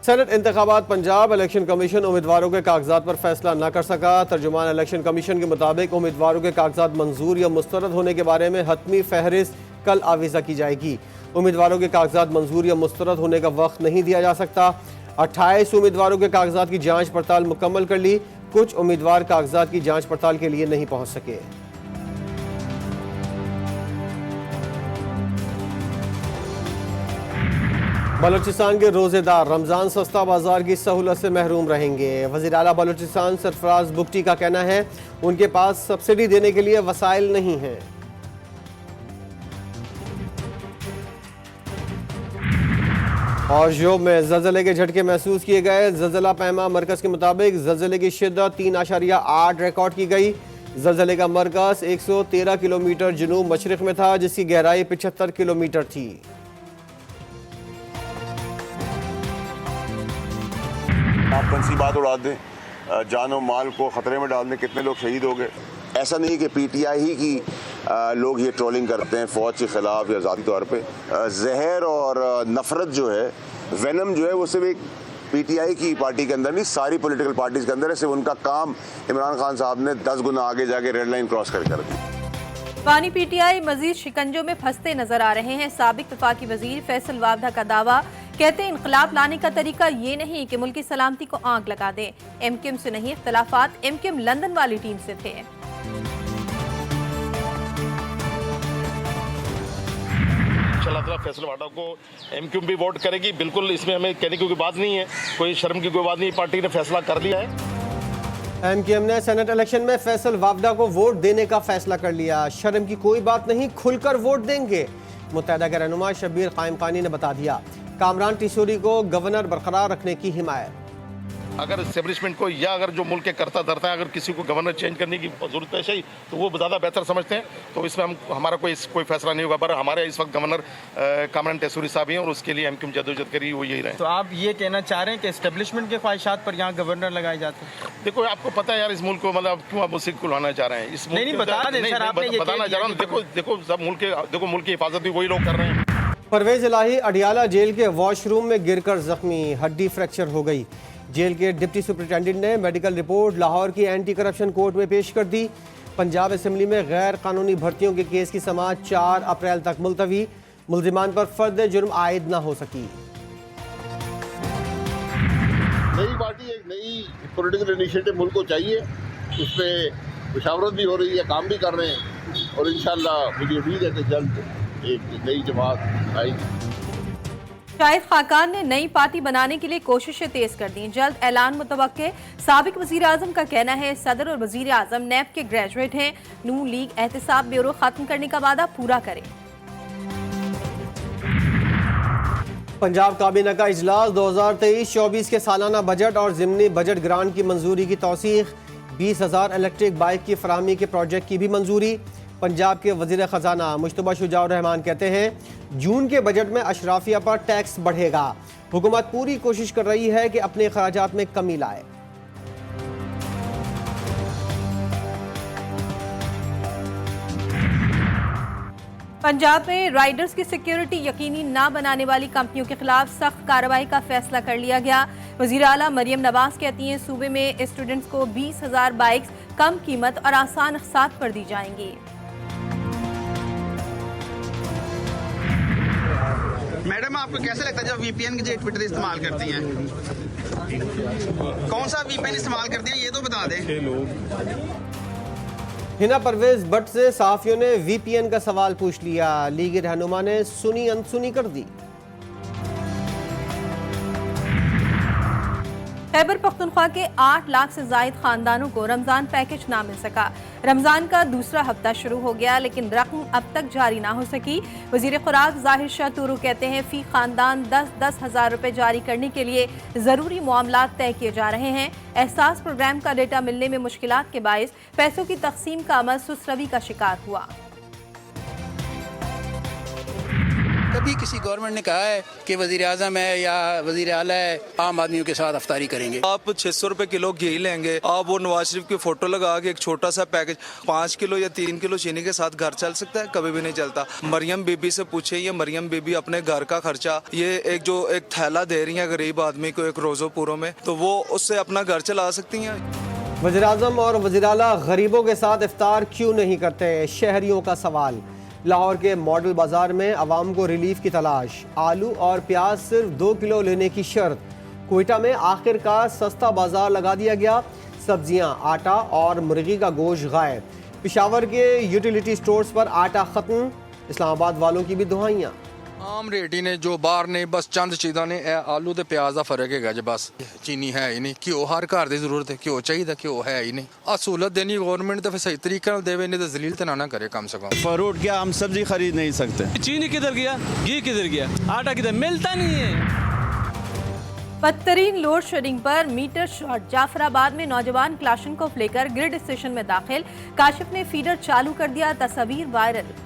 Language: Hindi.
सेनेट इंतखाबात पंजाब इलेक्शन कमीशन उम्मीदवारों के कागजात पर फैसला न कर सका। तर्जुमान इलेक्शन कमीशन के मुताबिक उम्मीदवारों के कागजात मंजूर या मुस्तरद होने के बारे में हतमी फहरिस्त कल आवीज़ा की जाएगी। उम्मीदवारों के कागजात मंजूर या मुस्तरद होने का वक्त नहीं दिया जा सकता। 28 उम्मीदवारों के कागजात की जाँच पड़ताल मुकम्मल कर ली। कुछ उम्मीदवार कागजात की जाँच पड़ताल के लिए नहीं पहुँच सके। बलूचिस्तान के रोजेदार रमजान सस्ता बाजार की सहूलत से महरूम रहेंगे। वज़ीर आला बलूचिस्तान सरफराज बुगटी का कहना है उनके पास सब्सिडी देने के लिए वसाइल नहीं हैं। और योब में ज़लज़ले के झटके महसूस किए गए। ज़लज़ला पैमा मरकज़ के मुताबिक ज़लज़ले की शिद्दत 3.8 रिकॉर्ड की गई। ज़लज़ले का मरकज़ 113 किलोमीटर जनूब मशरिक़ में था, जिसकी गहराई 75 किलोमीटर थी। आप तनसीबात उड़ा दें, जान और माल को ख़तरे में डाल दें, कितने लोग शहीद हो गए। ऐसा नहीं कि पीटीआई ही की लोग ये ट्रोलिंग करते हैं फ़ौज के ख़िलाफ़ या ज़ाती तौर पे। जहर और नफ़रत जो है, वेनम जो है, वो सिर्फ एक पीटीआई की पार्टी के अंदर नहीं, सारी पॉलिटिकल पार्टीज़ के अंदर है। सिर्फ उनका काम इमरान खान साहब ने 10 गुना आगे जाके रेड लाइन क्रॉस कर दी। पानी पीटीआई मजीद शिकंजों में फंसते नजर आ रहे हैं। साबिक वफाकी वजीर फैसल वावदा का दावा, कहते हैं इनकलाब लाने का तरीका ये नहीं कि मुल्की सलामती को आग लगा दें। एमक्यूएम से नहीं, इख्तलाफात एमक्यूएम लंदन वाली टीम से थे। फैसल वाडा को एमक्यूएम भी वोट करेगी, बिल्कुल इसमें हमें कहने की कोई बात नहीं है, कोई शर्म की कोई बात नहीं। पार्टी ने फैसला कर लिया है। एमक्यूएम ने सेनेट इलेक्शन में फैसल वावदा को वोट देने का फैसला कर लिया। शर्म की कोई बात नहीं, खुलकर वोट देंगे। मुत्तहदा के रहनुमा शब्बीर कायम खानी ने बता दिया। कामरान टिशोरी को गवर्नर बरकरार रखने की हिमायत। अगर एस्टेब्लिशमेंट को या अगर जो मुल्क के करता धरता है, अगर किसी को गवर्नर चेंज करने की जरूरत पेश आई तो वो ज़्यादा बेहतर समझते हैं, तो इसमें हमारा कोई फैसला नहीं होगा। पर हमारे इस वक्त गवर्नर कामरान टिशोरी साहब हैं और उसके लिए एमक्यूएम जदोजहद करी वो यही रहे। तो आप ये कहना चाह रहे हैं कि एस्टेब्लिशमेंट के ख्वाहिशात पर यहाँ गवर्नर लगाए जाते हैं? देखो, आपको पता है यार इस मुल्क को, मतलब क्यों आप मुझे खुलवाना चाह रहे हैं? इस मुल्क बताना चाह रहा हूँ। देखो सब मुल्क के, मुल्क की हिफाजत भी वही लोग कर रहे हैं। परवेज इलाही अडियाला जेल के वॉशरूम में गिरकर जख्मी, हड्डी फ्रैक्चर हो गई। जेल के डिप्टी सुपरिटेंडेंट ने मेडिकल रिपोर्ट लाहौर की एंटी करप्शन कोर्ट में पेश कर दी। पंजाब असम्बली में गैर कानूनी भर्तियों के केस की समाअत 4 अप्रैल तक मुलतवी। मुल्जिमान पर फर्द जुर्म आयद न हो सकी। नई पार्टी, एक नई पॉलिटिकल इनिशिएटिव मुल्क को चाहिए, उस पर मुशावरत भी हो रही है, काम भी कर रहे हैं और इंशाअल्लाह मुझे उम्मीद है कि जल्द एक नई जमात आएगी। शाहिद खाकान ने नई पार्टी बनाने के लिए कोशिशें तेज कर दी। जल्द ऐलान मुतवक्के। साबिक वजीर आजम का कहना है सदर और वजीर आजम नैब के ग्रेजुएट हैं। नून लीग एहतिसाब ब्यूरो खत्म करने का वादा पूरा करे। पंजाब काबीना का इजलास 2023-24 के सालाना बजट और ज़िमनी बजट ग्रांट की मंजूरी की तौसीख। 20,000 इलेक्ट्रिक बाइक की फराहमी के प्रोजेक्ट की भी मंजूरी। पंजाब के वजीर खजाना मुश्तबा शुजाउर रहमान कहते हैं जून के बजट में अशराफिया पर टैक्स बढ़ेगा। हुकूमत पूरी कोशिश कर रही है कि अपने खर्चात में कमी लाए। पंजाब में राइडर्स की सिक्योरिटी यकीनी न बनाने वाली कंपनियों के खिलाफ सख्त कार्रवाई का फैसला कर लिया गया। वज़ीर आला मरियम नवाज कहती हैं सूबे में स्टूडेंट्स को 20,000 बाइक्स कम कीमत और आसान अक़सात पर दी जाएंगी। मैडम, आपको कैसा लगता है जब वीपीएन के जो ट्विटर इस्तेमाल करती हैं? कौन सा वीपीएन इस्तेमाल करती हैं ये तो बता दें। हिना परवेज भट्ट से सहाफियों ने वीपीएन का सवाल पूछ लिया। लीग रहनुमा ने सुनी अनसुनी कर दी। खैबर पख्तूनख्वा के 8 लाख से जायद खानदानों को रमजान पैकेज ना मिल सका। रमजान का दूसरा हफ्ता शुरू हो गया लेकिन रकम अब तक जारी ना हो सकी। वजीर खुराक जाहिर शाह तुरू कहते हैं फी खानदान 10-10 हज़ार रुपए जारी करने के लिए जरूरी मामलात तय किए जा रहे हैं। एहसास प्रोग्राम का डेटा मिलने में मुश्किलात के बायस पैसों की तकसीम का अमल सुस्त रवी का शिकार हुआ। कभी किसी गवर्नमेंट ने कहा है कि वज़ीर आज़म है या वज़ीर आला है आम आदमियों के साथ अफ्तारी करेंगे। आप 600 रुपए किलो घी लेंगे, आप वो नवाज शरीफ की फोटो लगा के एक छोटा सा पैकेज 5 किलो या 3 किलो चीनी के साथ घर चल सकता है? कभी भी नहीं चलता। मरियम बीबी से पूछे, ये मरियम बीबी अपने घर का खर्चा ये एक थैला दे रही है गरीब आदमी को एक रोज़ो पूरों में, तो वो उससे अपना घर चला सकती हैं। वज़ीर-ए-आज़म और वज़ीर-ए-आला गरीबों के साथ इफ्तार क्यों नहीं करते? शहरियों का सवाल। लाहौर के मॉडल बाजार में अवाम को रिलीफ की तलाश, आलू और प्याज सिर्फ 2 किलो लेने की शर्त। कोयटा में आखिरकार सस्ता बाजार लगा दिया गया, सब्जियां, आटा और मुर्गी का गोश्त गायब। पेशावर के यूटिलिटी स्टोर्स पर आटा खत्म, इस्लामाबाद वालों की भी दुहाइयाँ। आम रेट ही ने जो बाहर ने बस चंद चीज़ा ने आलू ते प्याज का फर्क है जी, बस चीनी है ही नहीं, घ्यो हर घर की जरूरत है, घ्यो चाहिए, घ्यो है ही नहीं। सहूलत देनी गवर्नमेंट तो फिर सही तरीके से देवे, नहीं तो जलील तो ना करे कम से कम। फ्रूट क्या हम सब्जी खरीद नहीं सकते? चीनी किधर गया, घी किधर गया, आटा किधर, मिलता नहीं है। बदतरीन लोड शेडिंग पर मीटर शॉट, जाफराबाद में नौजवान क्लाशनकोफ लेकर ग्रिड स्टेशन में दाखिल, काशिफ ने फीडर चालू कर दिया, तस्वीर वायरल।